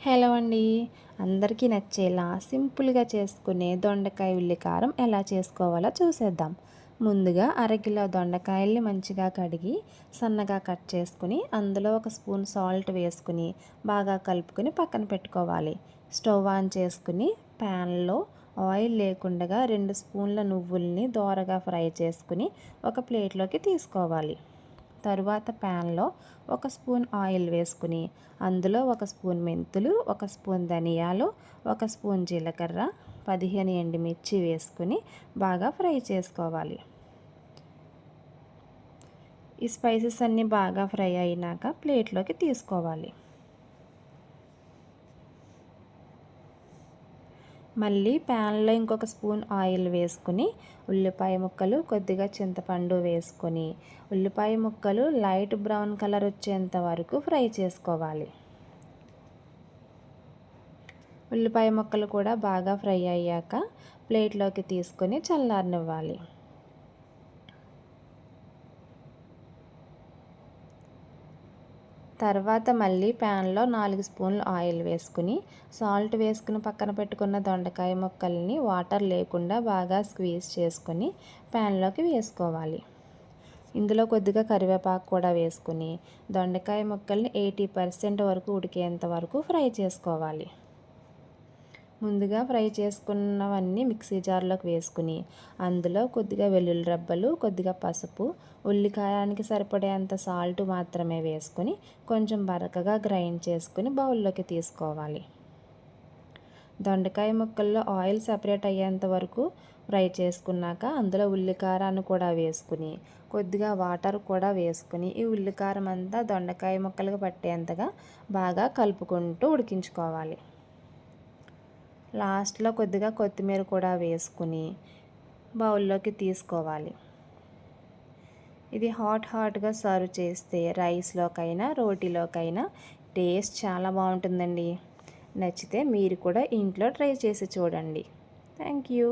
Hello అండి. అందరికీ నచ్చేలా సింపుల్గా చేసుకునే దొండకాయ ఉల్లి కారం ఎలా చేసుకోవాలో చూసేద్దాం. ముందుగా అరకిలో దొండకాయల్ని మంచిగా కడిగి సన్నగా కట్ చేసుకుని అందులో ఒక స్పూన్ సాల్ట్ వేసుకుని బాగా కలుపుకొని పక్కన పెట్టుకోవాలి. స్టవ్ ఆన్ చేసుకుని ప్యాన్లో ఆయిల్ లేకుండా 2 స్పూన్ల నువ్వుల్ని దోరగా ఫ్రై చేసుకుని ఒక ప్లేట్లోకి తీసుకోవాలి. తరువాత ప్యాన్లో 1 స్పూన్ ఆయిల్ వేసుకుని అందులో 1 స్పూన్ మెంతులు, 1 స్పూన్ ధనియాలు, 1 స్పూన్ జీలకర్ర, 15 ఎండుమిర్చి వేసుకుని బాగా ఫ్రై చేసుకోవాలి. ఈ స్పైసెస్ అన్నీ బాగా ఫ్రై అయినాక ప్లేట్లోకి తీసుకోవాలి. మళ్ళీ ప్యాన్లో ఇంకొక స్పూన్ ఆయిల్ వేసుకుని ఉల్లిపాయ ముక్కలు, కొద్దిగా చింతపండు వేసుకొని ఉల్లిపాయ ముక్కలు లైట్ బ్రౌన్ కలర్ వచ్చేంత వరకు ఫ్రై చేసుకోవాలి. ఉల్లిపాయ ముక్కలు కూడా బాగా ఫ్రై అయ్యాక ప్లేట్లోకి తీసుకొని చల్లారనివ్వాలి. తర్వాత మళ్ళీ ప్యాన్లో 4 స్పూన్లు ఆయిల్ వేసుకుని సాల్ట్ వేసుకుని పక్కన పెట్టుకున్న దొండకాయ ముక్కల్ని వాటర్ లేకుండా బాగా స్క్వీజ్ చేసుకొని ప్యాన్లోకి వేసుకోవాలి. ఇందులో కొద్దిగా కరివేపాకు కూడా వేసుకుని దొండకాయ ముక్కల్ని 80% వరకు ఉడికేంత వరకు ఫ్రై చేసుకోవాలి. ముందుగా ఫ్రై చేసుకున్నవన్నీ మిక్సీ జార్లోకి వేసుకుని అందులో కొద్దిగా వెల్లుల్లి రెబ్బలు, కొద్దిగా పసుపు, ఉల్లికాయానికి సరిపడేంత సాల్ట్ మాత్రమే వేసుకొని కొంచెం బరకగా గ్రైండ్ చేసుకుని బౌల్లోకి తీసుకోవాలి. దొండకాయ ముక్కల్లో ఆయిల్ సెపరేట్ అయ్యేంత వరకు ఫ్రై చేసుకున్నాక అందులో ఉల్లికారాన్ని కూడా వేసుకుని కొద్దిగా వాటర్ కూడా వేసుకుని ఈ ఉల్లికారం అంతా దొండకాయ ముక్కలకు పట్టేంతగా బాగా కలుపుకుంటూ ఉడికించుకోవాలి. లాస్ట్లో కొద్దిగా కొత్తిమీర కూడా వేసుకుని బౌల్లోకి తీసుకోవాలి. ఇది హాట్గా సర్వ్ చేస్తే రైస్లోకైనా రోటీలోకైనా టేస్ట్ చాలా బాగుంటుందండి. నచ్చితే మీరు కూడా ఇంట్లో ట్రై చేసి చూడండి. Thank you.